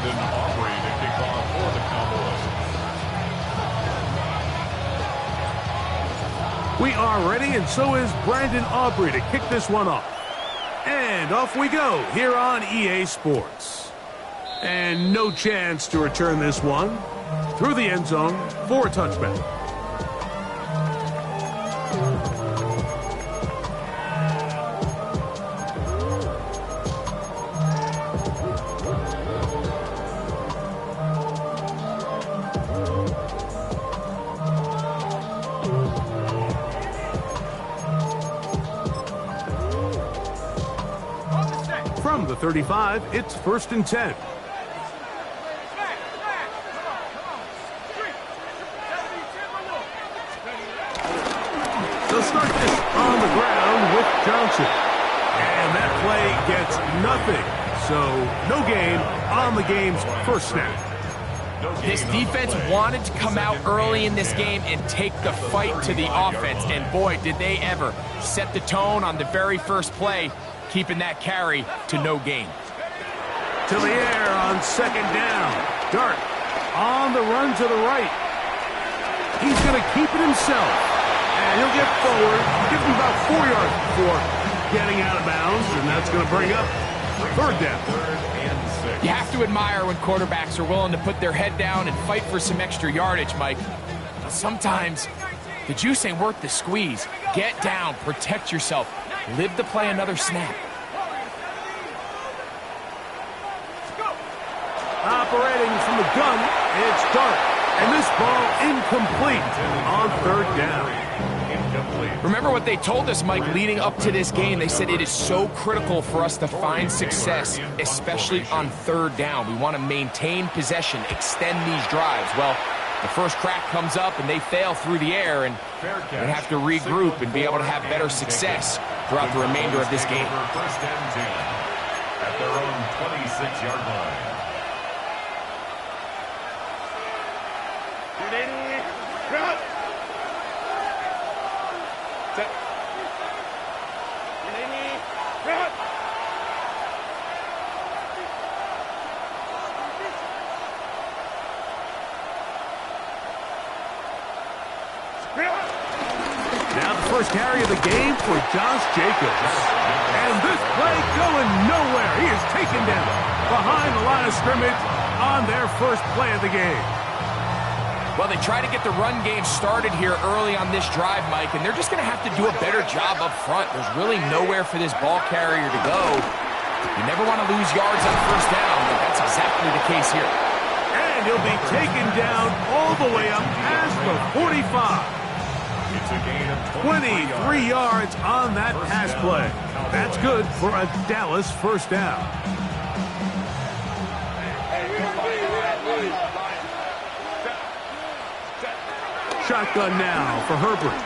Brandon Aubrey to kick off for the Cowboys. We are ready, and so is Brandon Aubrey to kick this one off. And off we go here on EA Sports. And no chance to return this one through the end zone for a touchback. From the 35, it's 1st and 10. They'll start this on the ground with Johnson. And that play gets nothing. So no gain on the game's first snap. This defense wanted to come out early in this game and take the fight to the offense. And boy, did they ever set the tone on the very first play, keeping that carry to no gain. To the air on 2nd down. Dart on the run to the right. He's going to keep it himself. And he'll get forward, give him about 4 yards before getting out of bounds, and that's going to bring up 3rd down. You have to admire when quarterbacks are willing to put their head down and fight for some extra yardage, Mike. But sometimes the juice ain't worth the squeeze. Get down, protect yourself, live to play another snap. Operating from the gun, it's Dart. And this ball incomplete on 3rd down. Remember what they told us, Mike, leading up to this game. They said it is so critical for us to find success, especially on 3rd down. We want to maintain possession, extend these drives. Well, the first crack comes up and they fail through the air, and they have to regroup and be able to have better success throughout the remainder of this game. 1st and 10 at their own 26-yard line. Now the first carry of the game for Josh Jacobs. And this play going nowhere. He is taken down behind the line of scrimmage on their first play of the game. Well, they try to get the run game started here early on this drive, Mike, and they're just going to have to do a better job up front. There's really nowhere for this ball carrier to go. You never want to lose yards on 1st down, but that's exactly the case here. And he'll be taken down all the way up past the 45. It's a gain of 23 yards on that pass play. That's good for a Dallas 1st down. Shotgun now for Herbert.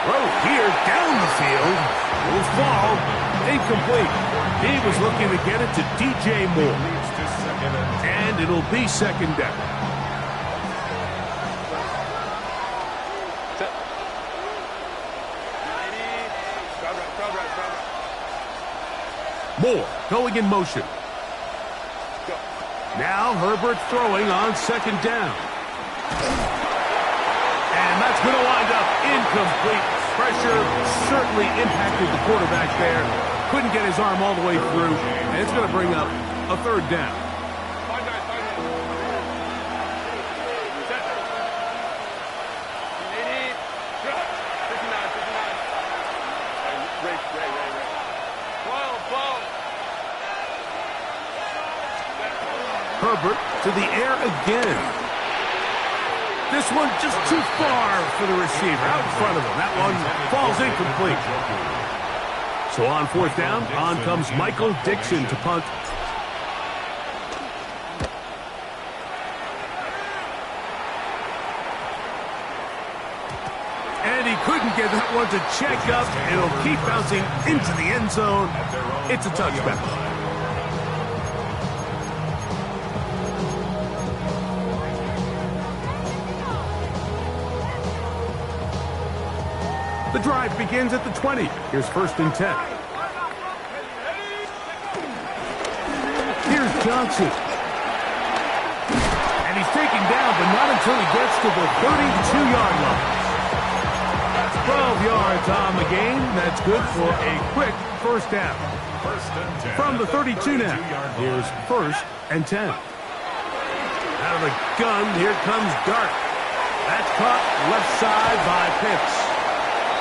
Throw here down the field. Will fall. Incomplete. He was looking to get it to DJ Moore. And it'll be 2nd down. Moore going in motion. Now Herbert throwing on 2nd down. And that's going to wind up incomplete. Pressure certainly impacted the quarterback there. Couldn't get his arm all the way through. And it's going to bring up a 3rd down. Herbert to the air again. This one just too far for the receiver out in front of him. That one falls incomplete. So on 4th down, on comes Michael Dixon to punt. And he couldn't get that one to check up. It'll keep bouncing into the end zone. It's a touchback. The drive begins at the 20. Here's 1st and 10. Here's Johnson. And he's taken down, but not until he gets to the 32-yard line. 12 yards on the game. That's good for a quick first down. From the 32 now, here's 1st and 10. Out of the gun, here comes Dart. That's caught left side by Pitts.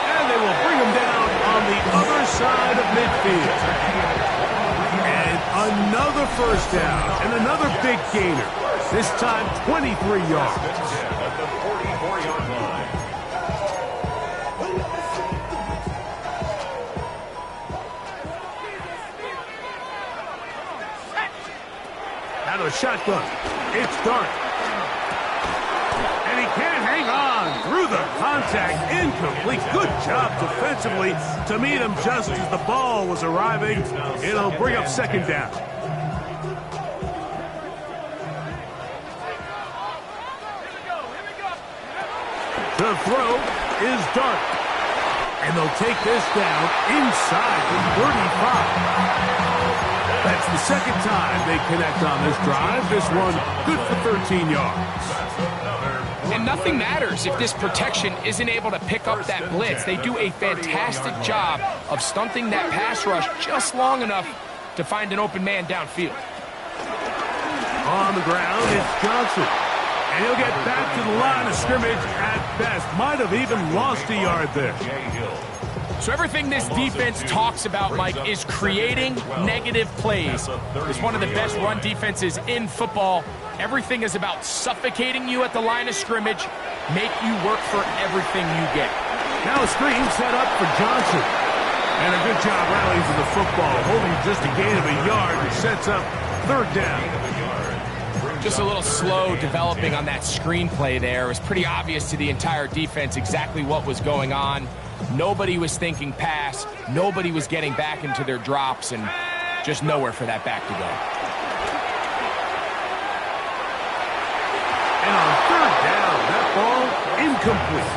And they will bring him down on the other side of midfield. And another first down and another big gainer. This time 23 yards. At the 44-yard line. Out of the shotgun, it's Dart. And he can't hang on through the contact. Incomplete. Good job defensively to meet him just as the ball was arriving. It'll bring up 2nd down. The throw is Dart. And they'll take this down inside the 35. That's the 2nd time they connect on this drive. This one good for 13 yards. And nothing matters if this protection isn't able to pick up that blitz. They do a fantastic job of stunting that pass rush just long enough to find an open man downfield. On the ground, it's Johnson. And he'll get back to the line of scrimmage at best. Might have even lost a yard there. So everything this defense talks about, Mike, is creating negative plays. It's one of the best run defenses in football. Everything is about suffocating you at the line of scrimmage, make you work for everything you get. Now a screen set up for Johnson. And a good job rallying for the football, holding just a gain of a yard, and sets up 3rd down. Just a little slow developing on that screenplay there. It was pretty obvious to the entire defense exactly what was going on. Nobody was thinking pass. Nobody was getting back into their drops, and just nowhere for that back to go. And on 3rd down, that ball incomplete.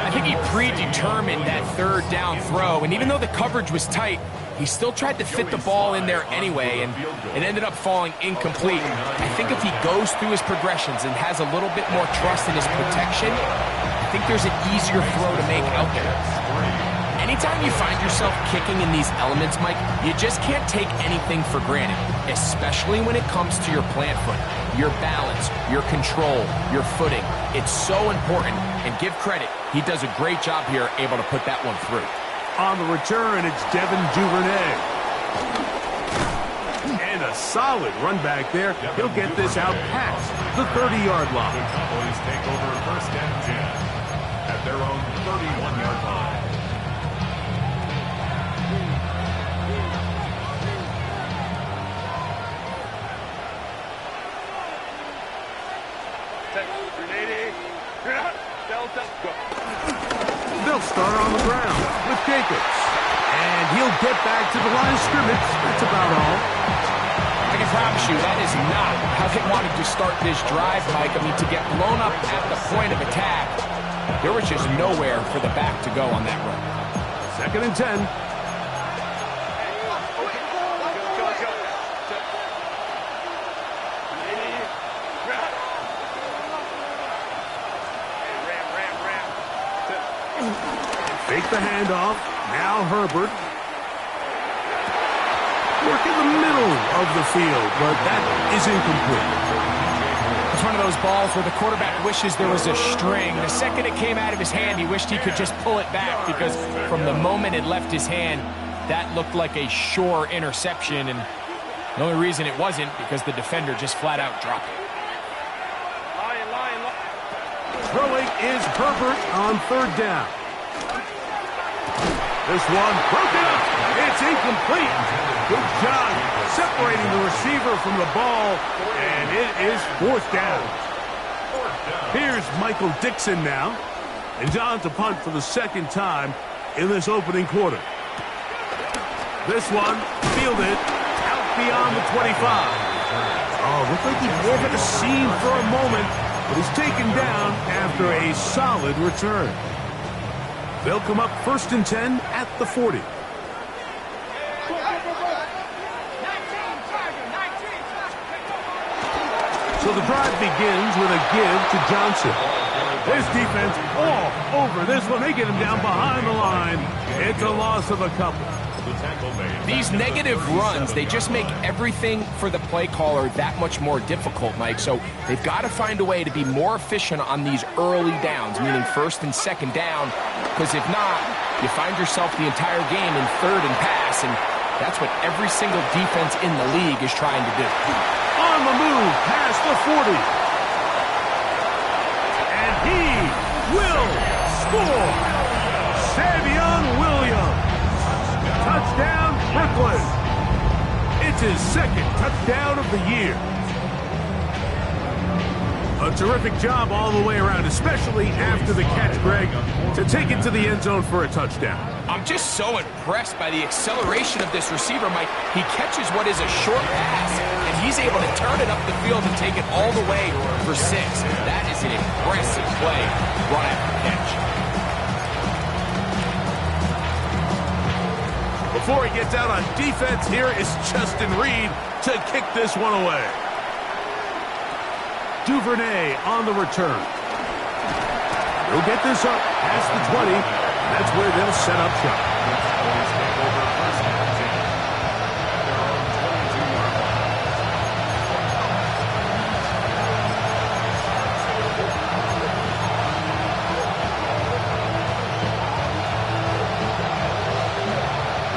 I think he predetermined that 3rd down throw, and even though the coverage was tight, he still tried to fit the ball in there anyway, and it ended up falling incomplete. I think if he goes through his progressions and has a little bit more trust in his protection, I think there's an easier throw to make out there. Anytime you find yourself kicking in these elements, Mike, you just can't take anything for granted, especially when it comes to your plant foot, your balance, your control, your footing. It's so important, and give credit. He does a great job here, able to put that one through. On the return, it's Devin Duvernay. And a solid run back there. He'll get this out past the 30-yard line. The Cowboys take over 1st and 10 at their own 31-yard line. They'll start on the ground with Jacobs. And he'll get back to the line of scrimmage. That's about all. I can promise you that is not how they wanted to start this drive, Mike. I mean, to get blown up at the point of attack, there was just nowhere for the back to go on that run. 2nd and 10. Fake the handoff. Now Herbert. Work in the middle of the field, but that is incomplete. It's one of those balls where the quarterback wishes there was a string. The second it came out of his hand, he wished he could just pull it back, because from the moment it left his hand, that looked like a sure interception, and the only reason it wasn't because the defender just flat out dropped it. Throwing is Herbert on 3rd down. This one broken up. It's incomplete. Good job separating the receiver from the ball, and it is 4th down. Here's Michael Dixon now, and John to punt for the 2nd time in this opening quarter. This one fielded out beyond the 25. Oh, looked like he broke at a seam for a moment, but he's taken down after a solid return. They'll come up 1st and 10 at the 40. So the drive begins with a give to Johnson. This defense all over this one. They get him down behind the line. It's a loss of a couple. These negative runs, they just make everything for the play caller that much more difficult, Mike. So they've got to find a way to be more efficient on these early downs, meaning first and second down, because if not, you find yourself the entire game in third and pass, and that's what every single defense in the league is trying to do. On the move, past the 40. And he will score. Savion Williams. Touchdown, Brooklyn. It's his second touchdown of the year. A terrific job all the way around, especially after the catch, Greg, to take it to the end zone for a touchdown. I'm just so impressed by the acceleration of this receiver, Mike. He catches what is a short pass, and he's able to turn it up the field and take it all the way for 6. That is an impressive play right after the catch. Before he gets out on defense, here is Justin Reed to kick this one away. Duvernay on the return. He'll get this up past the 20. That's where they'll set up shop.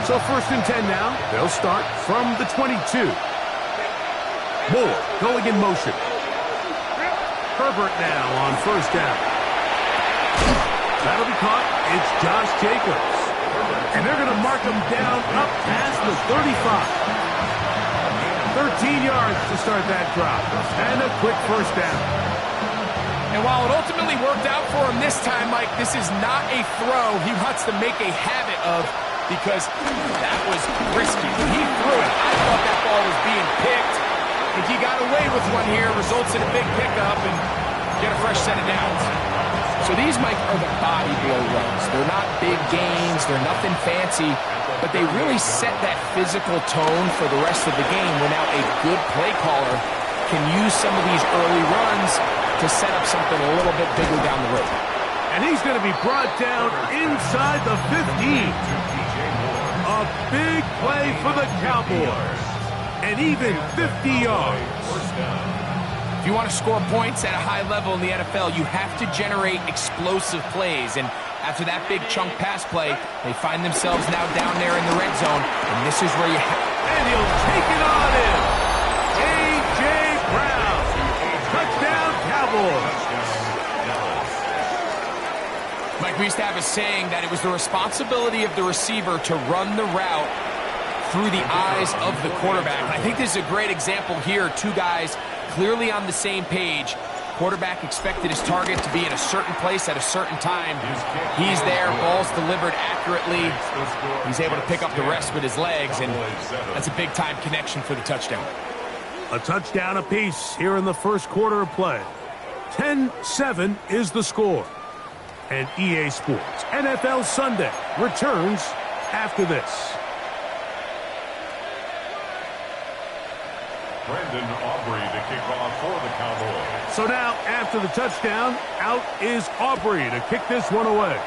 So first and 10 now. They'll start from the 22. Moore going in motion. Herbert now on first down. That'll be caught. It's Josh Jacobs. And they're going to mark him down up past the 35. 13 yards to start that drop. And a quick first down. And while it ultimately worked out for him this time, Mike, this is not a throw he wants to make a habit of, because that was risky. When he threw it, I thought that ball was being picked. If he got away with one here, results in a big pickup and get a fresh set of downs. So these, Mike, are the body blow runs. They're not big gains. They're nothing fancy. But they really set that physical tone for the rest of the game, where now a good play caller can use some of these early runs to set up something a little bit bigger down the road. And he's going to be brought down inside the 15. A big play for the Cowboys. And even 50 yards. If you want to score points at a high level in the NFL, you have to generate explosive plays. And after that big chunk pass play, they find themselves now down there in the red zone. And this is where you have... And he'll take it on in. A.J. Brown. Touchdown, Cowboys. Mike, we used to have a saying that it was the responsibility of the receiver to run the route through the eyes of the quarterback. And I think this is a great example here. Two guys clearly on the same page. Quarterback expected his target to be in a certain place at a certain time. He's there, ball's delivered accurately. He's able to pick up the rest with his legs, and that's a big-time connection for the touchdown. A touchdown apiece here in the first quarter of play. 10-7 is the score. And EA Sports NFL Sunday returns after this. Brandon Aubrey to kick off for the Cowboys. So now, after the touchdown, out is Aubrey to kick this one away.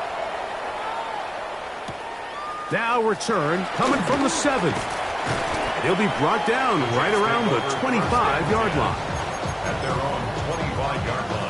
Now return coming from the 7. And he'll be brought down right around the 25-yard line. At their own 25-yard line.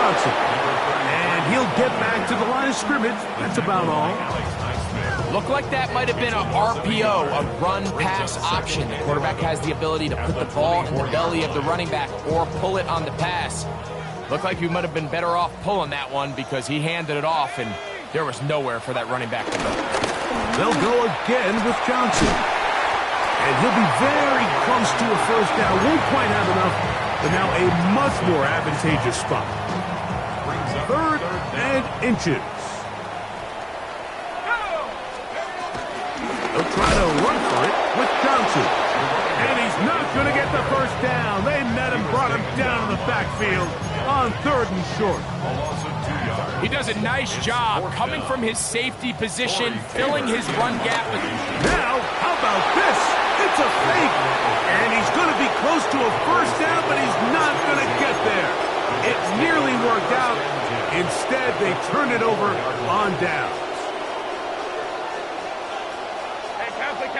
And he'll get back to the line of scrimmage. That's about all. Looked like that might have been a RPO, a run-pass option. The quarterback has the ability to put the ball in the belly of the running back or pull it on the pass. Looked like he might have been better off pulling that one, because he handed it off, and there was nowhere for that running back to go. They'll go again with Johnson. And he'll be very close to a first down. Won't quite have enough, but now a much more advantageous spot. 3rd and inches. They'll try to run for it. with Johnson. And he's not going to get the first down. They met him, brought him down in the backfield on 3rd and short. A loss of 2 yards. He does a nice job coming from his safety position, filling his run gap. Now, how about this? It's a fake. And he's going to be close to a first down, but he's not going to get there. It nearly worked out. Instead, they turned it over on downs. Hey, cancel.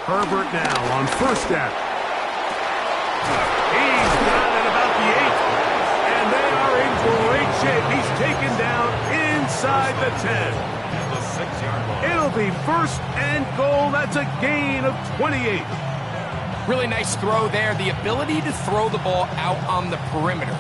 Herbert now on 1st down. He's down at about the 8th. And they are in great shape. He's taken down inside the 10. At the 6-yard line. It'll be 1st and goal. That's a gain of 28. Really nice throw there. The ability to throw the ball out on the perimeter.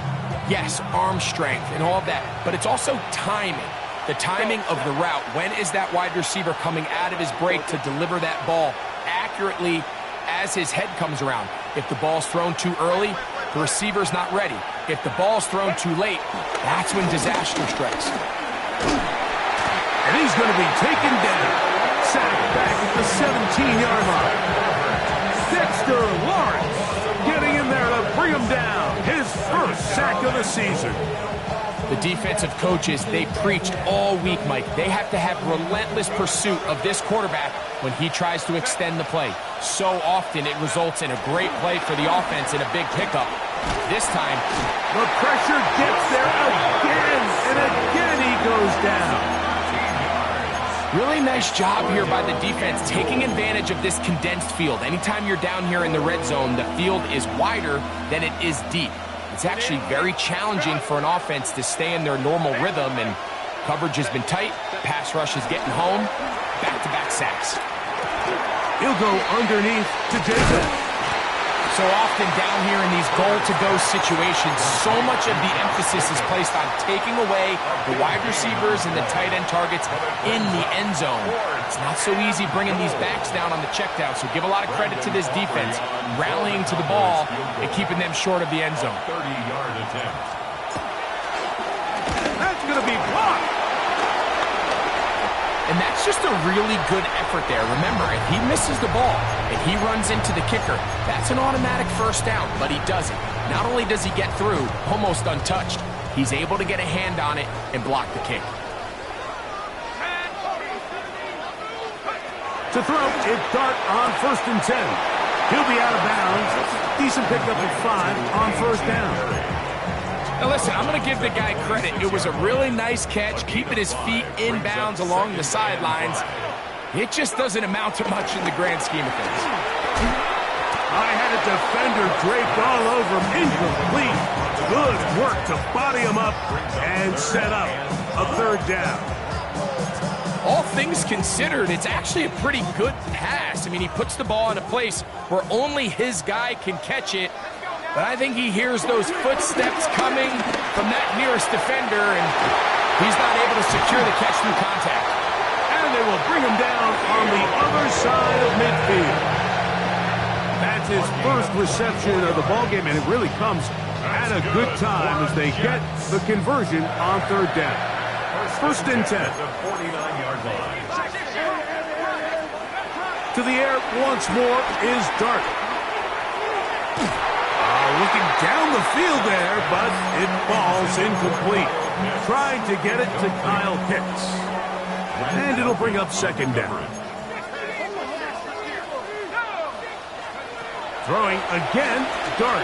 Yes, arm strength and all that, but it's also timing. The timing of the route. When is that wide receiver coming out of his break to deliver that ball accurately as his head comes around? If the ball's thrown too early, the receiver's not ready. If the ball's thrown too late, that's when disaster strikes. And he's going to be taken down. Sacked back at the 17-yard line. Dexter Lawrence getting in there to bring him down. His 1st sack of the season. The defensive coaches, they preached all week, Mike. They have to have relentless pursuit of this quarterback when he tries to extend the play. So often it results in a great play for the offense and a big pickup. This time, the pressure gets there again, and again he goes down. Really nice job here by the defense, taking advantage of this condensed field. Anytime you're down here in the red zone, the field is wider than it is deep. It's actually very challenging for an offense to stay in their normal rhythm, and coverage has been tight. Pass rush is getting home. Back-to-back sacks. He'll go underneath to Jacob. So often down here in these goal-to-go situations, so much of the emphasis is placed on taking away the wide receivers and the tight end targets in the end zone. It's not so easy bringing these backs down on the check down, so give a lot of credit to this defense, rallying to the ball and keeping them short of the end zone. 30-yard attempt. That's going to be blocked. And that's just a really good effort there. Remember, if he misses the ball and he runs into the kicker, that's an automatic first down, but he doesn't. Not only does he get through, almost untouched, he's able to get a hand on it and block the kick. To throw, it's Dart on 1st and 10. He'll be out of bounds. Decent pickup at 5 on 1st down. Now listen, I'm going to give the guy credit. It was a really nice catch, keeping his feet in bounds along the sidelines. It just doesn't amount to much in the grand scheme of things. I had a defender draped all over him. Incomplete. Good work to body him up and set up a 3rd down. All things considered, it's actually a pretty good pass. I mean, he puts the ball in a place where only his guy can catch it. But I think he hears those footsteps coming from that nearest defender, and he's not able to secure the catch through contact. And they will bring him down on the other side of midfield. That's his 1st reception of the ballgame, and it really comes at a good time as they get the conversion on 3rd down. 1st and 10. 49-yard line. To the air once more is Dart. Looking down the field there, but it falls incomplete. Trying to get it to Kyle Pitts. And it'll bring up 2nd down. Throwing again, Dart.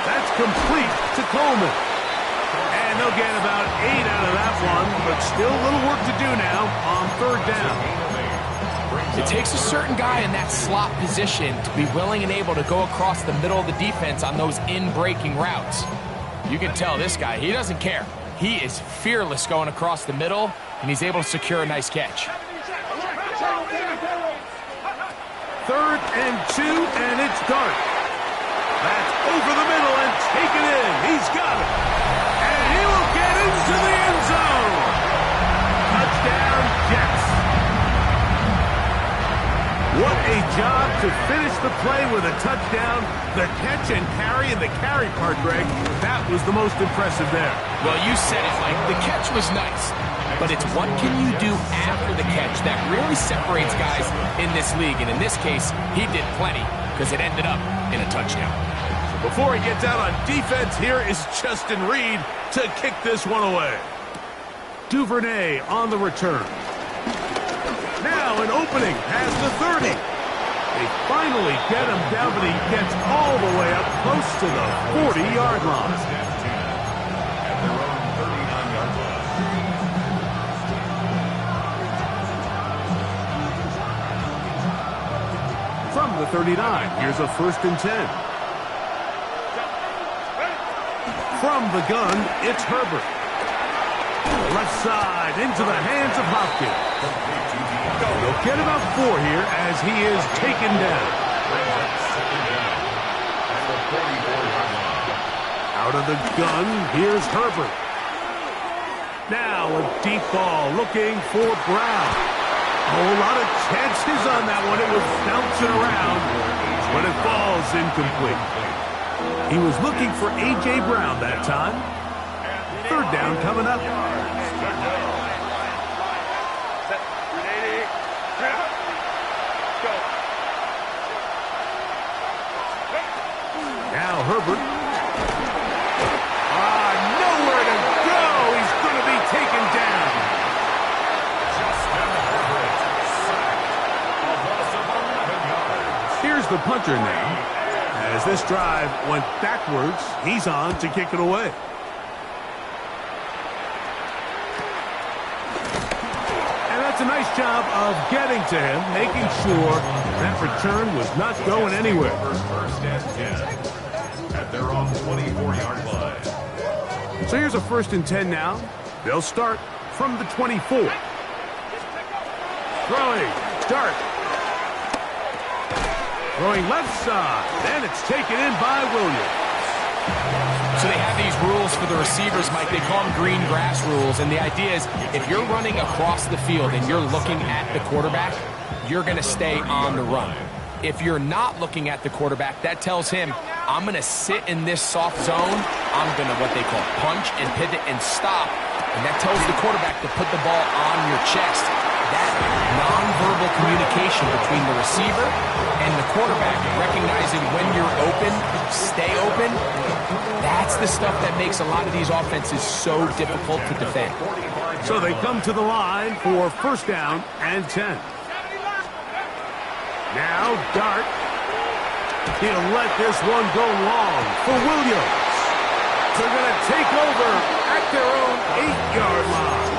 That's complete to Coleman. And they'll get about 8 out of that one, but still a little work to do now on 3rd down. It takes a certain guy in that slot position to be willing and able to go across the middle of the defense on those in-breaking routes. You can tell this guy, he doesn't care. He is fearless going across the middle, and he's able to secure a nice catch. 3rd and 2, and it's Dart. That's over the middle and taken in. He's got it. And he will get into the end zone. Touchdown, Jets. What a job to finish the play with a touchdown. The catch and carry, and the carry part, Greg, that was the most impressive there. Well, you said it, Mike. The catch was nice, but it's what can you do after the catch that really separates guys in this league. And in this case, he did plenty because it ended up in a touchdown. Before he gets out on defense, here is Justin Reed to kick this one away. Duvernay on the return. Now an opening past the 30. They finally get him down, but he gets all the way up close to the 40-yard line. At their own 39-yard line. From the 39, here's a 1st and 10. From the gun, it's Herbert. Left side into the hands of Hopkins. They'll get about 4 here as he is taken down. Out of the gun, here's Herbert. Now a deep ball looking for Brown. A whole lot of chances on that one. It was bouncing around, but it falls incomplete. He was looking for A.J. Brown that time. 3rd down coming up. Now Herbert. Nowhere to go. He's going to be taken down. Here's the punter now. As this drive went backwards, he's on to kick it away. A nice job of getting to him, making sure that return was not going anywhere. First and 10 at their own 24-yard line. So here's a 1st and 10 now. They'll start from the 24. Throwing, Dart. Throwing left side, and it's taken in by Williams. So they have these rules for the receivers, Mike. They call them green grass rules. And the idea is if you're running across the field and you're looking at the quarterback, you're going to stay on the run. If you're not looking at the quarterback, that tells him, I'm going to sit in this soft zone. I'm going to what they call punch and pivot and stop. And that tells the quarterback to put the ball on your chest. That nonverbal communication between the receiver and the quarterback, recognizing when you're open, stay open, that's the stuff that makes a lot of these offenses so difficult to defend. So they come to the line for 1st down and 10. Now Dart. He'll let this one go long for Williams. They're going to take over at their own 8-yard line.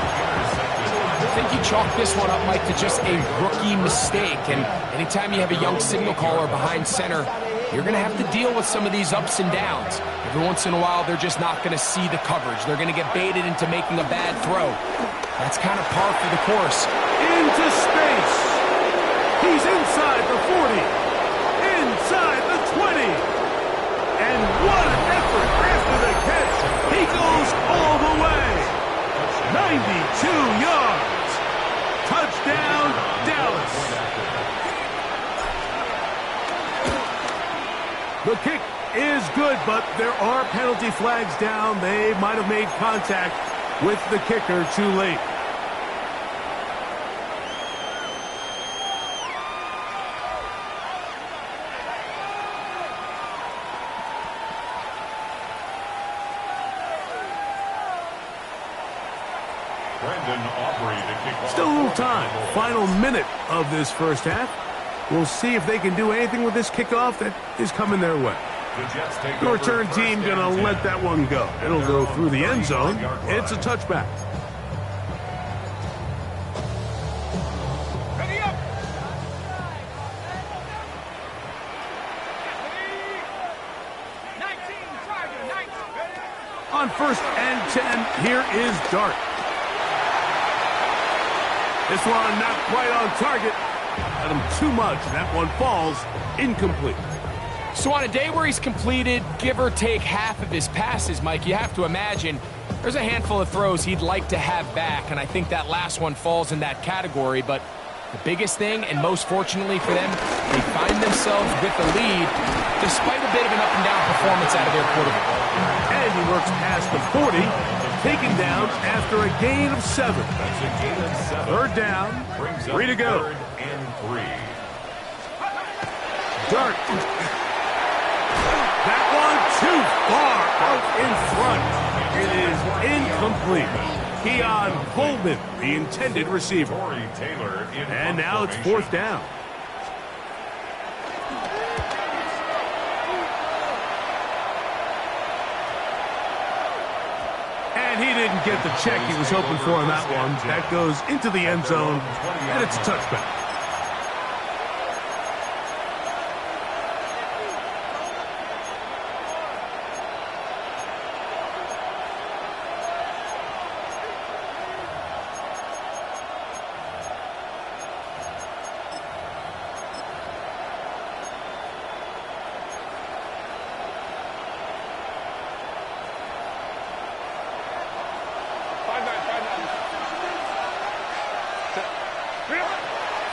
I think you chalk this one up, Mike, to just a rookie mistake. And anytime you have a young signal caller behind center, you're going to have to deal with some of these ups and downs. Every once in a while, they're just not going to see the coverage. They're going to get baited into making a bad throw. That's kind of par for the course. Into space. He's inside the 40. Inside the 20. And what an effort after the catch. He goes all the way. 92 yards. Touchdown, Dallas. The kick is good, but there are penalty flags down. They might have made contact with the kicker too late. Still a little time. Final minute of this 1st half. We'll see if they can do anything with this kickoff that is coming their way. The return team going to let that one go. It'll go through the end zone. It's a touchback. On 1st and 10, here is Dart. This one not quite on target. Got him too much. That one falls incomplete. So on a day where he's completed, give or take half of his passes, Mike, you have to imagine there's a handful of throws he'd like to have back, and I think that last one falls in that category, but The biggest thing, and most fortunately for them, they find themselves with the lead despite a bit of an up-and-down performance out of their quarterback. And he works past the 40, taken down after a gain of 7. That's a gain of 7. Third down, Brings up 3 to go. 3rd and 3. Dart. That one too far out in front. It is incomplete. Keon Coleman, the intended receiver. Corey Taylor in And now it's formation. 4th down. And he didn't get the check he was hoping for on that one. That goes into the end zone, and it's a touchback.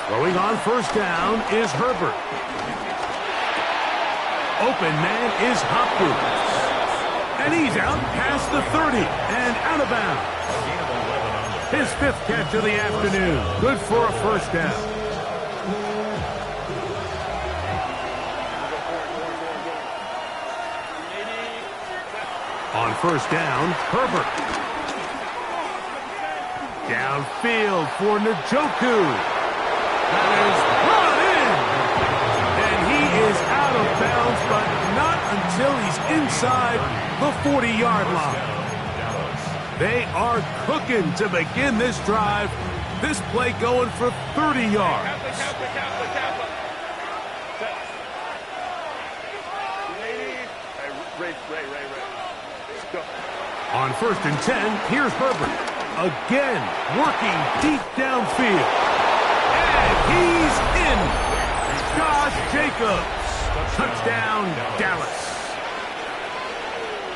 Throwing on 1st down is Herbert. Open man is Hopkins. And he's out past the 30 and out of bounds. His 5th catch of the afternoon. Good for a 1st down. On 1st down, Herbert. Downfield for Njoku. That is brought in. And he is out of bounds, but not until he's inside the 40-yard line. They are cooking to begin this drive. This play going for 30 yards. On 1st and 10, here's Herbert. Again, working deep downfield. And he's in. Josh Jacobs. Touchdown, Dallas.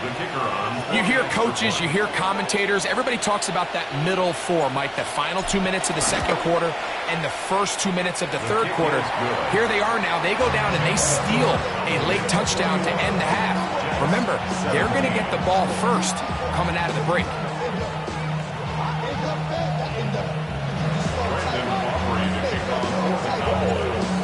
The kicker on. You hear coaches, you hear commentators, everybody talks about that middle 4, Mike, the final 2 minutes of the 2nd quarter and the first 2 minutes of the 3rd quarter. Here they are now. They go down and they steal a late touchdown to end the half. Remember, they're going to get the ball first coming out of the break.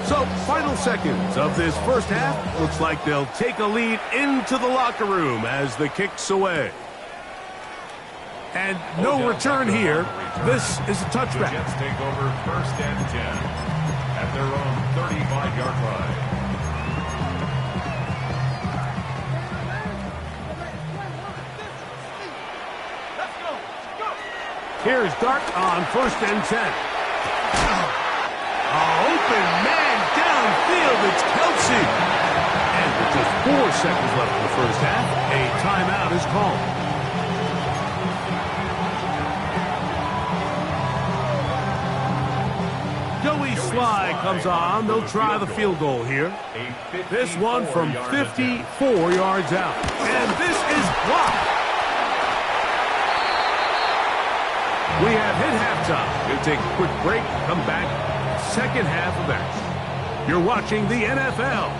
So, final seconds of this 1st half. Looks like they'll take a lead into the locker room as the kick's away. And no return here. This is a touchback. The Jets take over 1st and 10 at their own 35-yard line. Here's Dart on 1st and 10. Open man downfield. It's Kelsey. And with just 4 seconds left in the 1st half, a timeout is called. Joey Sly comes on. They'll try the field goal here. This one from 54 yards out. And this is blocked. We have hit halftime. We'll take a quick break, come back, 2nd half of action. You're watching the NFL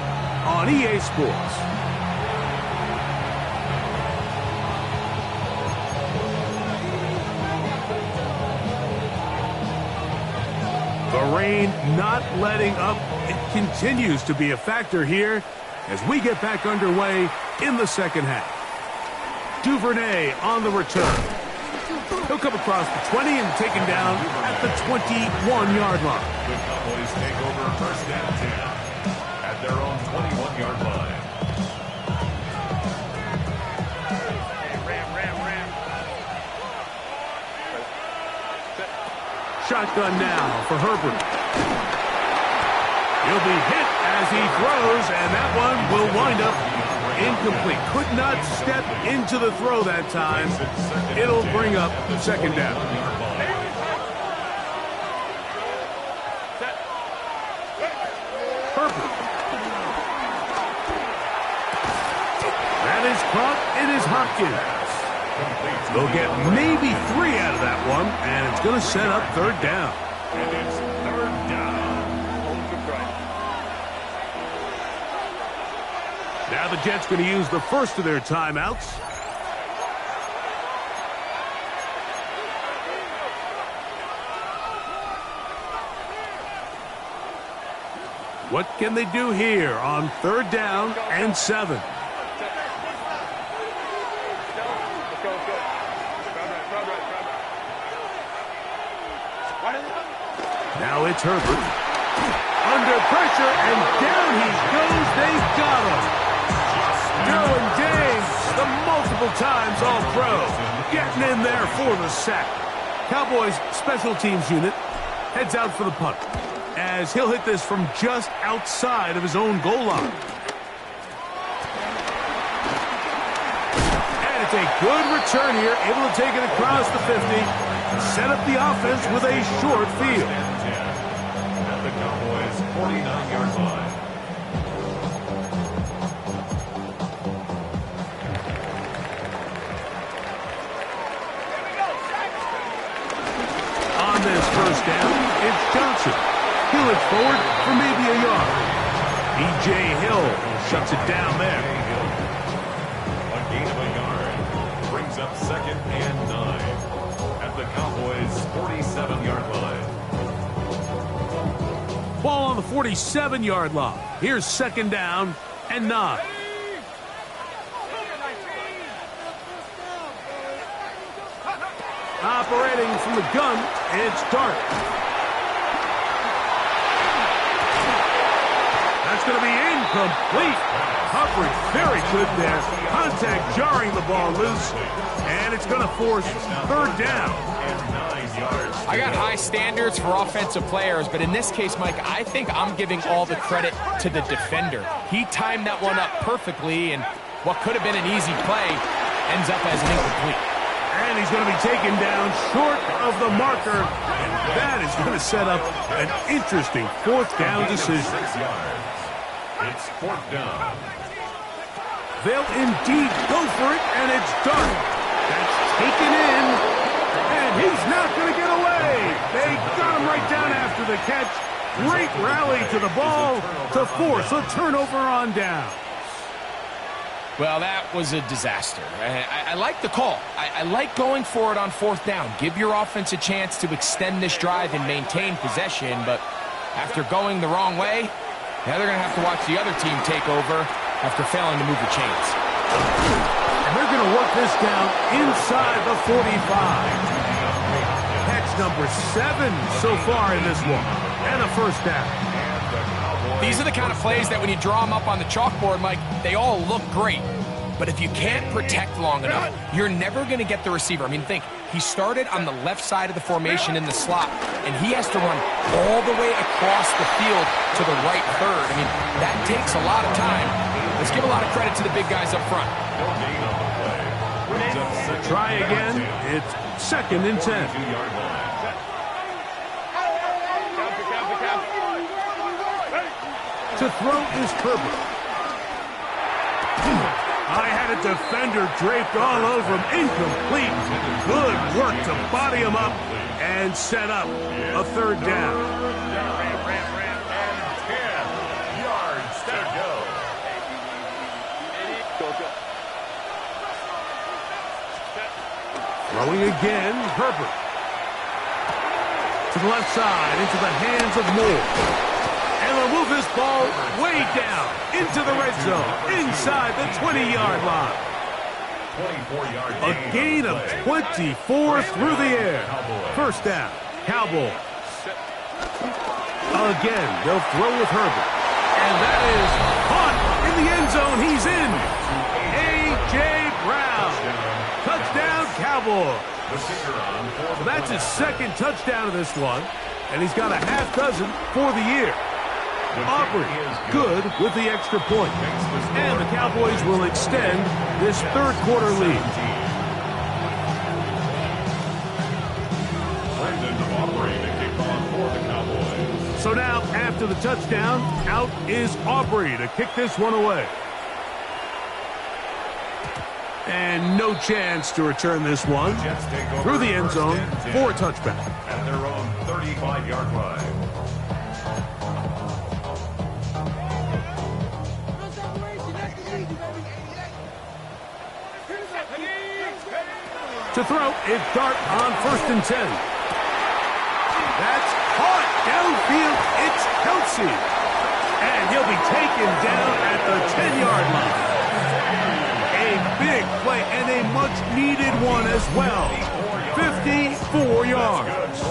on EA Sports. The rain not letting up. It continues to be a factor here as we get back underway in the 2nd half. Duvernay on the return. He'll come across the 20 and taken down at the 21-yard line. The Cowboys take over 1st and 10 at their own 21-yard line. Shotgun now for Herbert. He'll be hit as he throws, and that one will wind up incomplete. Could not step into the throw that time. It'll bring up 2nd down. Herbert. That is caught. It is Hopkins. They'll get maybe 3 out of that one, and it's going to set up 3rd down. And it's 3rd down. Now the Jets going to use the first of their timeouts. What can they do here on 3rd down and 7? Now it's Herbert. Under pressure, and down he goes. They got him. Dylan James, the multiple times All-Pro, getting in there for the sack. Cowboys special teams unit heads out for the punt, as he'll hit this from just outside of his own goal line. And it's a good return here, able to take it across the 50, set up the offense with a short field. At the Cowboys' 49-yard line. On this first down, it's Johnson. He'll look forward for maybe a yard. B.J. Hill shuts it down there. A gain of a yard brings up 2nd and 9 at the Cowboys' 47-yard line. Ball on the 47-yard line. Here's 2nd down and 9. Operating from the gun, it's Dart. That's going to be incomplete. Coverage very good there. Contact jarring the ball loose. And it's going to force 3rd down. I got high standards for offensive players, but in this case, Mike, I think I'm giving all the credit to the defender. He timed that one up perfectly, and what could have been an easy play ends up as an incomplete. And he's going to be taken down short of the marker. And that is going to set up an interesting 4th down decision. 6 yards. It's 4th down. They'll indeed go for it, and it's done. That's taken in, and he's not going to get away. They got him right down after the catch. Great rally to the ball to force a turnover on down. Well, that was a disaster. I like the call. I like going for it on 4th down. Give your offense a chance to extend this drive and maintain possession, but after going the wrong way, now they're going to have to watch the other team take over after failing to move the chains. And they're going to work this down inside the 45. Catch number 7 so far in this one, and a 1st down. These are the kind of plays that when you draw them up on the chalkboard, Mike, they all look great. But if you can't protect long enough, you're never going to get the receiver. I mean, think, he started on the left side of the formation in the slot, and he has to run all the way across the field to the right third. I mean, that takes a lot of time. Let's give a lot of credit to the big guys up front. Try again. It's 2nd and 10. To throw is Herbert. I had a defender draped all over him. Incomplete. Good work to body him up and set up a 3rd down. And 10 yards to go. Throwing again, Herbert. To the left side, into the hands of Moore. And they'll move this ball way down into the red zone, inside the 20-yard line. 24-yard A gain of 24 through the air. 1st down, Cowboys. Again, they'll throw with Herbert. And that is caught in the end zone. He's in. A.J. Brown. Touchdown, Cowboys. So that's his 2nd touchdown of this one. And he's got a half dozen for the year. Aubrey good with the extra point. And the Cowboys will extend this 3rd quarter lead. So now, after the touchdown, out is Aubrey to kick this one away. And no chance to return this one through the end zone for a touchback. At their own 35-yard line. To throw, it's Dart on 1st and 10. That's caught downfield. It's Kelsey. And he'll be taken down at the 10-yard line. A big play and a much-needed one as well. 54 yards.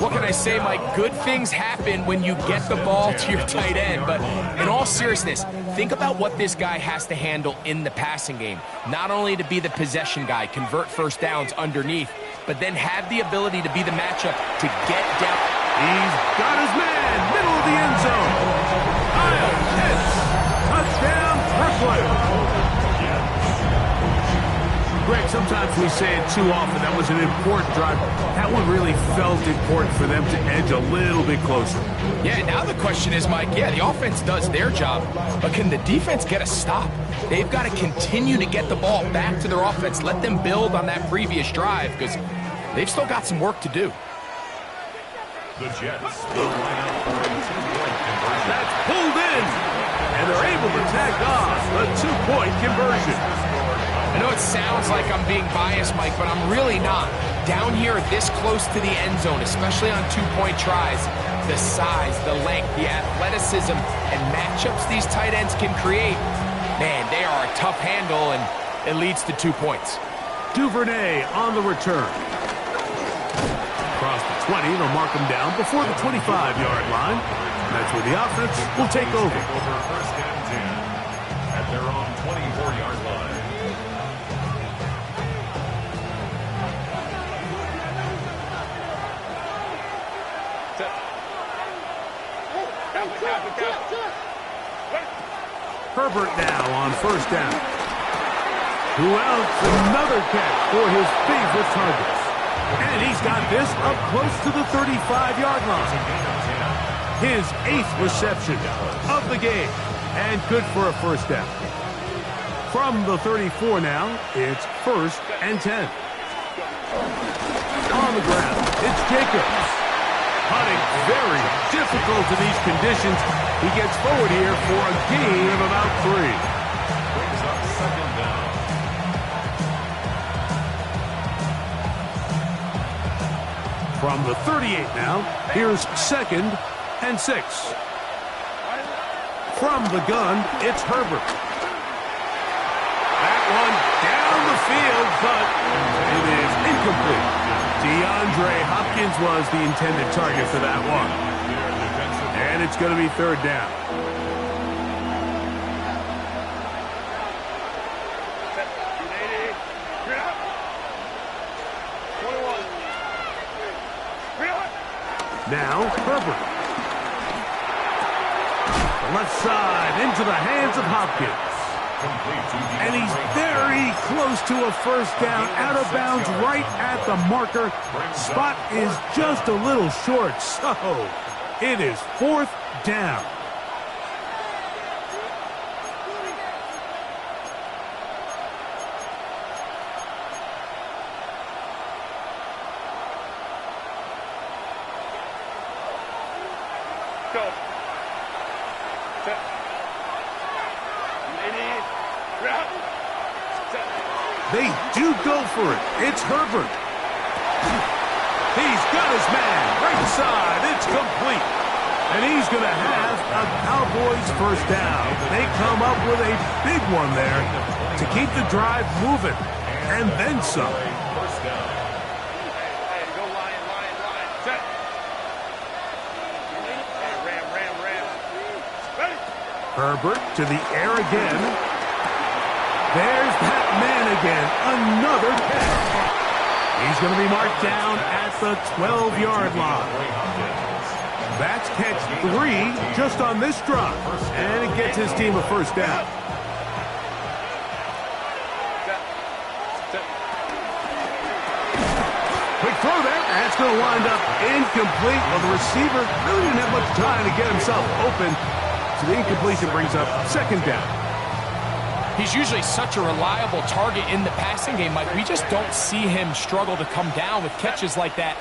What can I say, Mike? Good things happen when you get the ball to your tight end. But in all seriousness, think about what this guy has to handle in the passing game. Not only to be the possession guy, convert first downs underneath, but then have the ability to be the matchup to get down. He's got his man, middle of the end zone. Kyle Pitts, touchdown, Brooklyn. Greg, sometimes we say it too often. That was an important drive. That one really felt important for them to edge a little bit closer. Yeah, now the question is, Mike, yeah, the offense does their job, but can the defense get a stop? They've got to continue to get the ball back to their offense. Let them build on that previous drive because they've still got some work to do. The Jets will line up for a 2-point conversion. That's pulled in, and they're able to tack on the 2-point conversion. I know it sounds like I'm being biased, Mike, but I'm really not. Down here this close to the end zone, especially on 2-point tries, the size, the length, the athleticism, and matchups these tight ends can create, man, they are a tough handle, and it leads to 2 points. Duvernay on the return. Across the 20, they'll mark him down before the 25-yard line. That's where the offense will take over. First and 10 at their own 24-yard line. Herbert now on 1st down. Who else? Another catch for his favorite targets. And he's got this up close to the 35-yard line. His 8th reception of the game. And good for a 1st down. From the 34 now, it's 1st and 10. On the ground, it's Jacobs. Putting very difficult in these conditions. He gets forward here for a gain of about 3. Brings up 2nd down. From the 38 now, here's 2nd and 6. From the gun, it's Herbert. That one down the field, but it is incomplete. DeAndre Hopkins was the intended target for that one. And it's going to be 3rd down. Now, Herbert. The left side into the hands of Hopkins. And he's very close to a 1st down, out of bounds, right at the marker. Spot is just a little short, so it is 4th down. Go. They do go for it. It's Herbert. He's got his man. Right side. It's complete. And he's going to have a Cowboys 1st down. They come up with a big one there to keep the drive moving. And then some. First down. Hey, go Lion, Lion, Lion. Set. Hey, Ram. Ready? Herbert to the air again. There's that man again. Another catch. He's going to be marked down at the 12-yard line. That's catch 3 just on this drive. And it gets his team a 1st down. Quick throw there. That's going to wind up incomplete. Well, the receiver really didn't have much time to get himself open. So the incompletion brings up 2nd down. He's usually such a reliable target in the passing game, Mike. We just don't see him struggle to come down with catches like that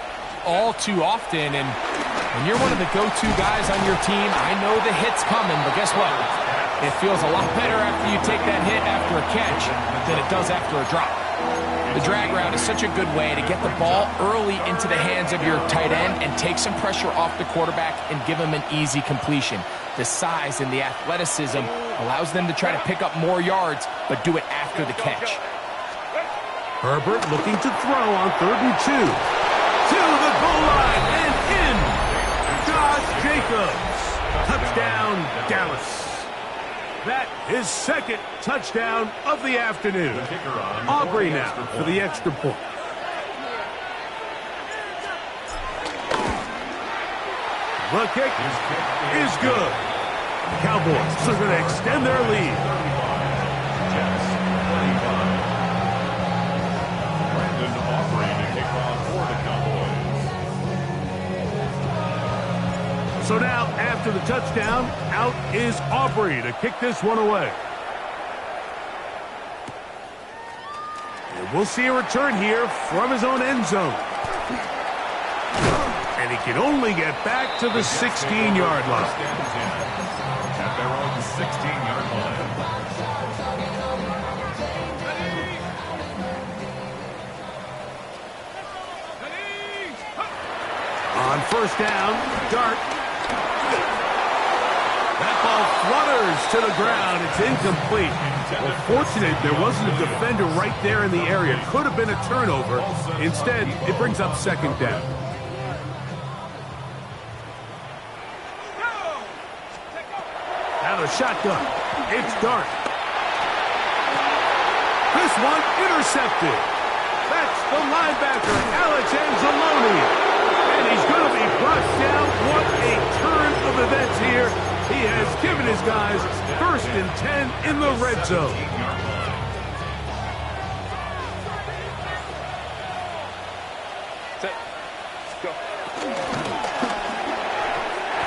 all too often. And when you're one of the go-to guys on your team, I know the hit's coming, but guess what? It feels a lot better after you take that hit after a catch than it does after a drop. The drag route is such a good way to get the ball early into the hands of your tight end and take some pressure off the quarterback and give him an easy completion. The size and the athleticism allows them to try to pick up more yards, but do it after the catch. Herbert looking to throw on 3rd and 2. To the goal line and in. Josh Jacobs. Touchdown, Dallas. That is 2nd touchdown of the afternoon. Aubrey now for the extra point. The kick is good. The Cowboys are going to extend their lead. So now, after the touchdown, out is Aubrey to kick this one away. And we'll see a return here from his own end zone. And he can only get back to the 16-yard line. At their own 16-yard line. On 1st down, Dart. That ball flutters to the ground. It's incomplete. Well, fortunate there wasn't a defender right there in the area. Could have been a turnover. Instead, it brings up 2nd down. Now the shotgun. It's Dart. This one intercepted. That's the linebacker, Alex Anzalone. And he's going to be brought down. What a turn of events here. He has given his guys 1st and 10 in the red zone.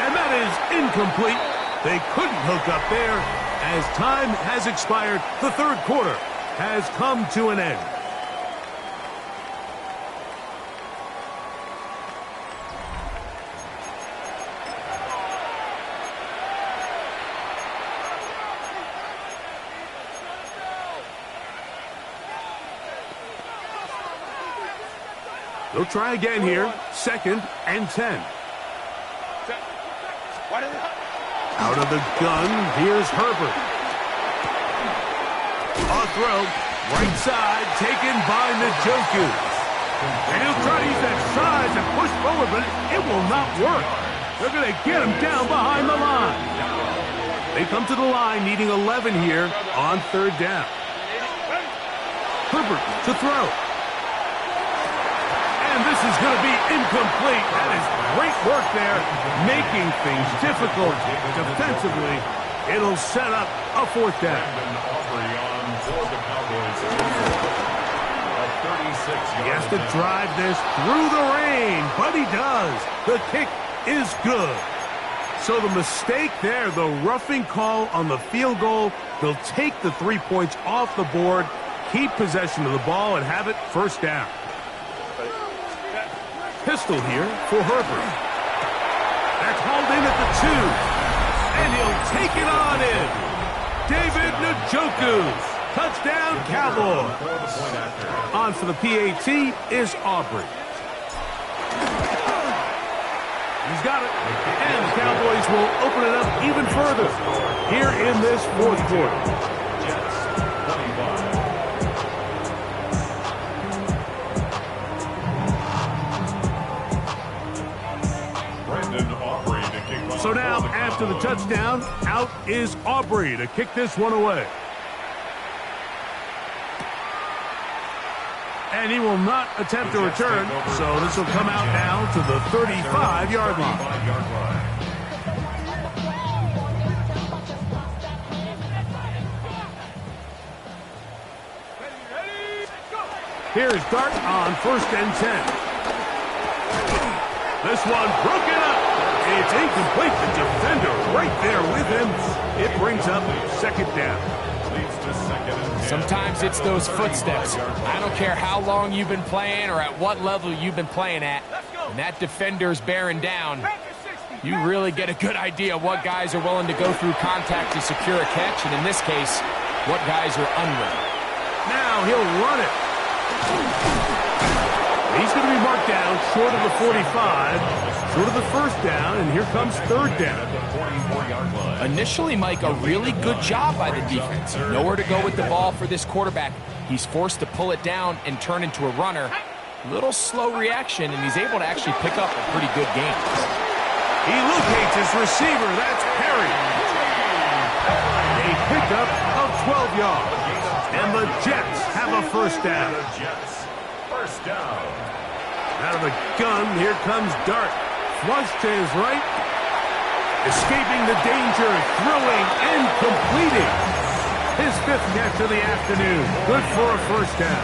And that is incomplete. They couldn't hook up there. As time has expired, the 3rd quarter has come to an end. They'll try again here. 2nd and 10. Out of the gun, here's Herbert. A throw, right side, taken by Njoku. And he'll try to use that size and push forward, but it will not work. They're going to get him down behind the line. They come to the line needing 11 here on 3rd down. Herbert to throw. And this is going to be incomplete. That is great work there, making things difficult defensively. It'll set up a 4th down. He has to drive this through the rain, but he does. The kick is good. So the mistake there, the roughing call on the field goal, they'll take the 3 points off the board, keep possession of the ball, and have it 1st down. Pistol here for Herbert. That's hauled in at the 2. And he'll take it on in. David Njoku. Touchdown, Cowboys. On for the PAT is Aubrey. He's got it. And the Cowboys will open it up even further here in this 4th quarter. So now, after the touchdown, out is Aubrey to kick this one away. And he will not attempt a return, so this will come out now to the 35-yard line. Here's Dart on 1st and 10. This one broken up. It's incomplete. The defender right there with him. It brings up 2nd down. Sometimes it's those footsteps. I don't care how long you've been playing or at what level you've been playing at. When that defender's bearing down, you really get a good idea of what guys are willing to go through contact to secure a catch, and in this case, what guys are unwilling. Now he'll run it. He's going to be marked down short of the 45, short of the first down, and here comes third down. Initially, Mike, a really good job by the defense. Nowhere to go with the ball for this quarterback. He's forced to pull it down and turn into a runner. Little slow reaction, and he's able to actually pick up a pretty good game. He locates his receiver. That's Perry. A pickup of 12 yards. And the Jets have a first down. First down. Out of the gun, here comes Dart. Flush to his right. Escaping the danger, throwing and completing. His fifth catch of the afternoon. Good for a first down.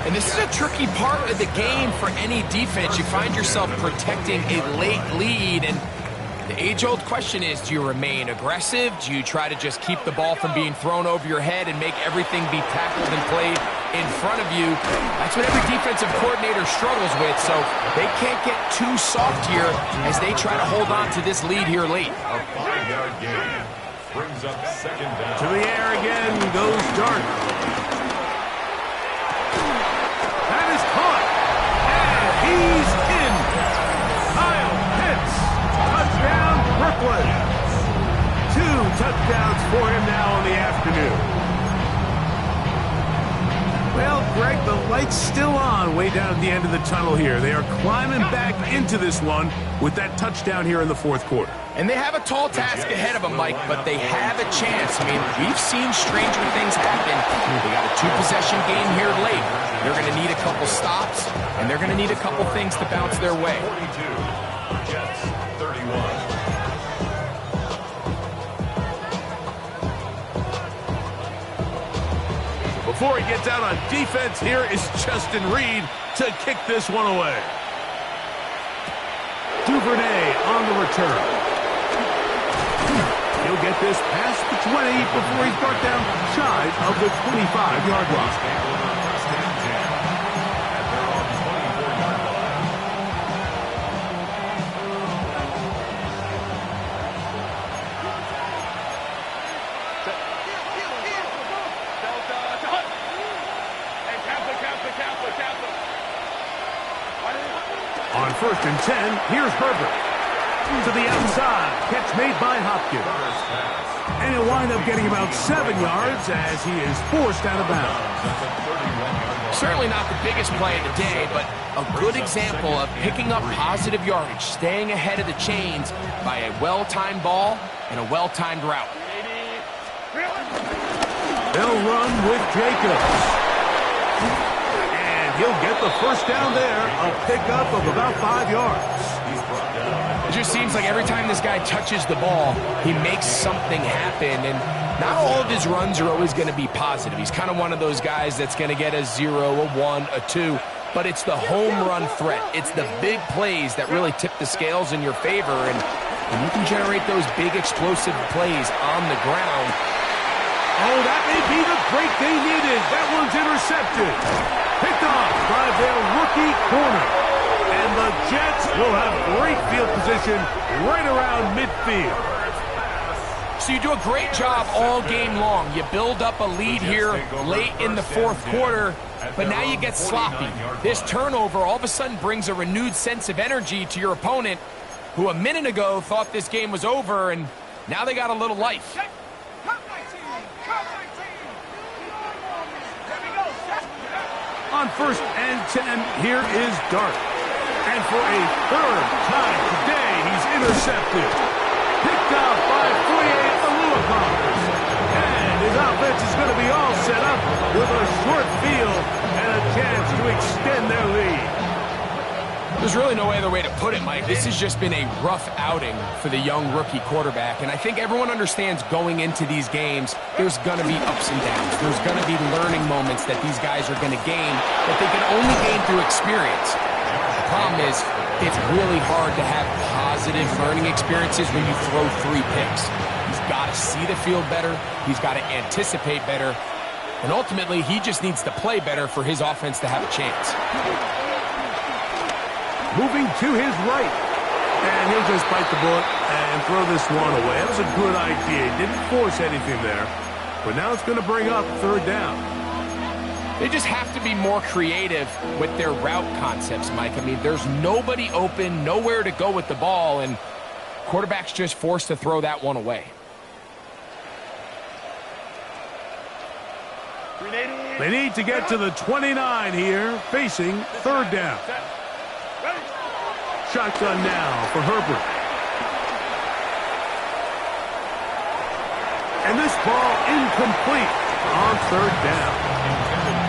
And this is a tricky part of the game for any defense. You find yourself protecting a late lead, and the age-old question is, do you remain aggressive? Do you try to just keep the ball from being thrown over your head and make everything be tackled and played in front of you? That's what every defensive coordinator struggles with, so they can't get too soft here as they try to hold on to this lead here late. A 5-yard gain brings up second down. To the air again goes Dart. That is caught. And he's in. Kyle Pitts. Touchdown, Brooklyn. 2 touchdowns for him now in the afternoon. Well, Greg, the light's still on way down at the end of the tunnel here. They are climbing back into this one with that touchdown here in the fourth quarter. And they have a tall task ahead of them, Mike, but they have a chance. I mean, we've seen stranger things happen. They got a 2-possession game here late. They're going to need a couple stops, and they're going to need a couple things to bounce their way. 42, Jets 31. Before he gets out on defense, here is Justin Reed to kick this one away. Duvernay on the return. He'll get this past the 20 before he's brought down shy of the 25-yard line. On 1st and 10, here's Herbert. To the outside, catch made by Hopkins. And he'll wind up getting about 7 yards as he is forced out of bounds. Certainly not the biggest play of the day, but a good example of picking up positive yardage, staying ahead of the chains by a well-timed ball and a well-timed route. They'll run with Jacobs. And he'll get the first down there, a pickup of about 5 yards. It just seems like every time this guy touches the ball, he makes something happen, and not all of his runs are always going to be positive. He's kind of one of those guys that's going to get a 0, a 1, a 2, but it's the home run threat. It's the big plays that really tip the scales in your favor, and when you can generate those big explosive plays on the ground. Oh, that may be the break they needed. That one's intercepted. Picked off by their rookie corner. And the Jets will have great field position right around midfield. So you do a great job all game long. You build up a lead here late in the fourth quarter, but now you get sloppy. This turnover all of a sudden brings a renewed sense of energy to your opponent, who a minute ago thought this game was over, and now they got a little life. On 1st and 10, here is Dart. And for a third time today, he's intercepted. Picked off by Foye Oluokun. And his offense is going to be all set up with a short field and a chance to extend their lead. There's really no other way to put it, Mike. This has just been a rough outing for the young rookie quarterback, and I think everyone understands going into these games, there's going to be ups and downs. There's going to be learning moments that these guys are going to gain that they can only gain through experience. The problem is, it's really hard to have positive learning experiences when you throw 3 picks. He's got to see the field better. He's got to anticipate better. And ultimately, he just needs to play better for his offense to have a chance. Moving to his right. And he'll just bite the bullet and throw this one away. That was a good idea. He didn't force anything there. But now it's going to bring up 3rd down. They just have to be more creative with their route concepts, Mike. I mean, there's nobody open, nowhere to go with the ball, and quarterback's just forced to throw that one away. They need to get to the 29 here, facing third down. Shotgun now for Herbert. And this ball incomplete on third down.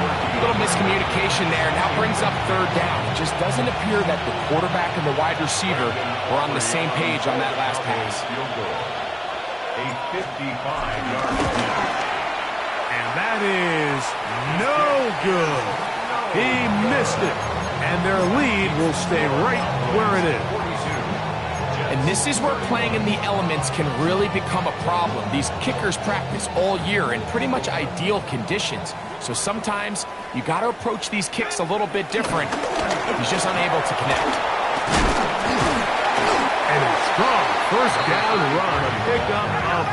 A little miscommunication there. Now brings up third down. It just doesn't appear that the quarterback and the wide receiver were on the same page on that last pass. A 55-yard attempt. And that is no good. He missed it. And their lead will stay right where it is. And this is where playing in the elements can really become a problem. These kickers practice all year in pretty much ideal conditions. So sometimes you got to approach these kicks a little bit different. He's just unable to connect. And a strong first down run, a pickup of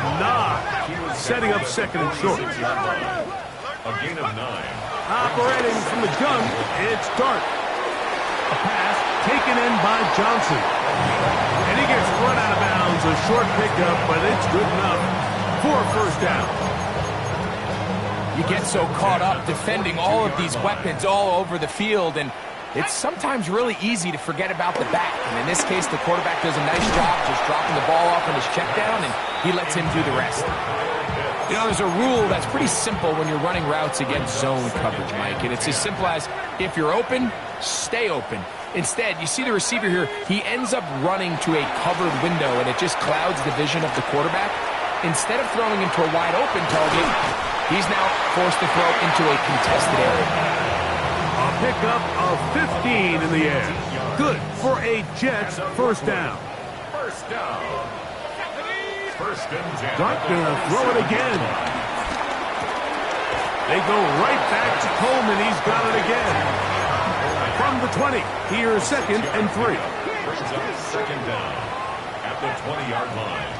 9. Setting up second and short. A gain of 9. Operating from the gun, it's Dart. A pass taken in by Johnson. And he gets run out of bounds. A short pickup, but it's good enough for a first down. You get so caught up defending all of these weapons all over the field, and it's sometimes really easy to forget about the back. And in this case, the quarterback does a nice job just dropping the ball off on his check down, and he lets him do the rest. You know, there's a rule that's pretty simple when you're running routes against zone coverage, Mike, and it's as simple as if you're open, stay open. Instead, you see the receiver here, he ends up running to a covered window, and it just clouds the vision of the quarterback. Instead of throwing into a wide open target, he's now forced to throw into a contested area. A pickup of 15 in the air. Good for a Jets first down. First down. First and 10. Dart gonna throw it again. They go right back to Coleman. He's got it again. From the 20, here's second and 3. Brings up second down at the 20-yard line.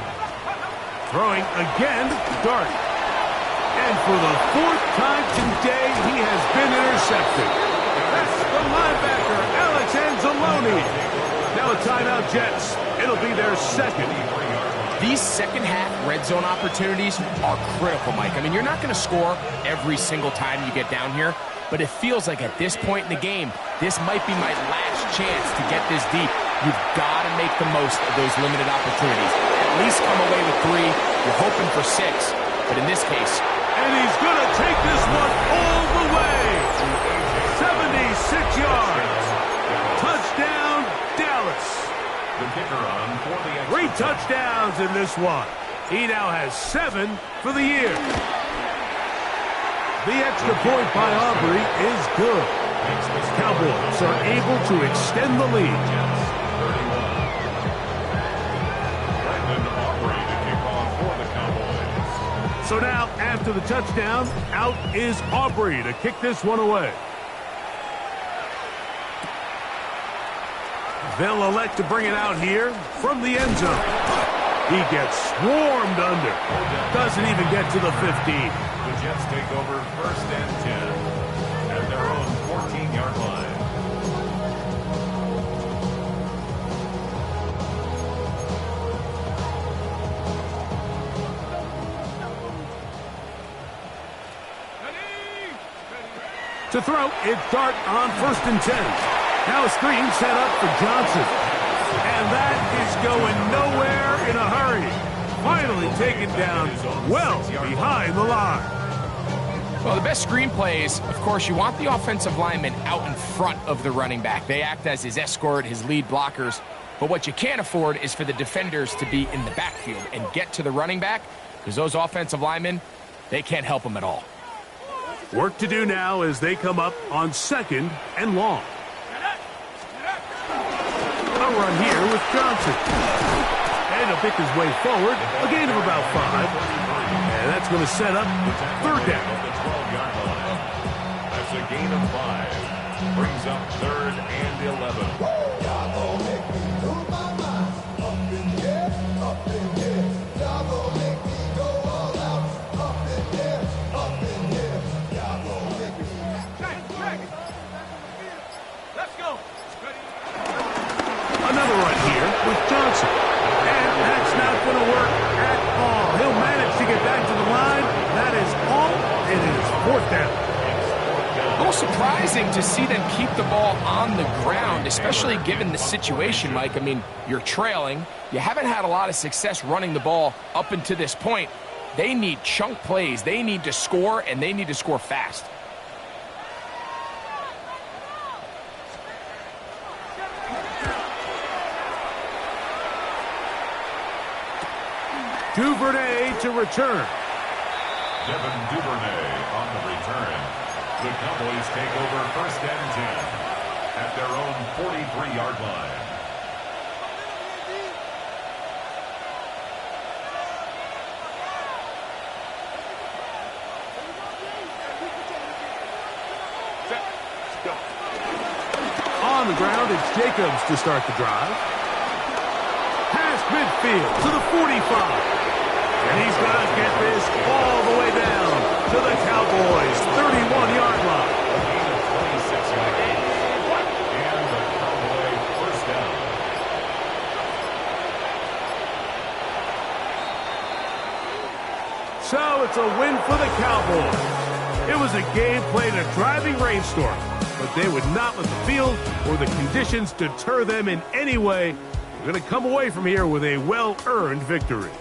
Throwing again, Dart. And for the 4th time today, he has been intercepted. That's the linebacker, Alex Anzalone. Now a timeout, Jets. It'll be their second. These second-half red zone opportunities are critical, Mike. I mean, you're not going to score every single time you get down here, but it feels like at this point in the game, this might be my last chance to get this deep. You've got to make the most of those limited opportunities. At least come away with 3. You're hoping for 6, but in this case... And he's going to take this one all the way. 76 yards. Touchdown, Dallas. The kicker on for the extra 3 touchdowns in this one. He now has 7 for the year. The extra point by Aubrey is good. Cowboys are able to extend the lead. So now, after the touchdown, out is Aubrey to kick this one away. They'll elect to bring it out here from the end zone. He gets swarmed under. Doesn't even get to the 15. The Jets take over first and 10 at their own 14-yard line. To throw, it's Dart on first and 10. Now a screen set up for Johnson. And that is going nowhere in a hurry. Finally taken down well behind the line. Well, the best screenplay is, of course, you want the offensive lineman out in front of the running back. They act as his escort, his lead blockers. But what you can't afford is for the defenders to be in the backfield and get to the running back, because those offensive linemen, they can't help him at all. Work to do now as they come up on second and long. A run here with Johnson. And he'll pick his way forward. A gain of about 5. And that's going to set up third down. The 12-yard line. That's a gain of 5. Brings up third and 11. with Johnson. And that's not going to work at all. He'll manage to get back to the line. That is all. It is fourth down. A little surprising to see them keep the ball on the ground, especially given the situation, Mike. I mean, you're trailing. You haven't had a lot of success running the ball up until this point. They need chunk plays. They need to score, and they need to score fast. Duvernay to return. Devin Duvernay on the return. The Cowboys take over first and 10 at their own 43-yard line. On the ground, it's Jacobs to start the drive. Past midfield to the 45. And he's got to get this all the way down to the Cowboys' 31-yard line. A gain of 26 yards. And the Cowboy first down. So it's a win for the Cowboys. It was a game played in a driving rainstorm, but they would not let the field or the conditions deter them in any way. They're going to come away from here with a well-earned victory.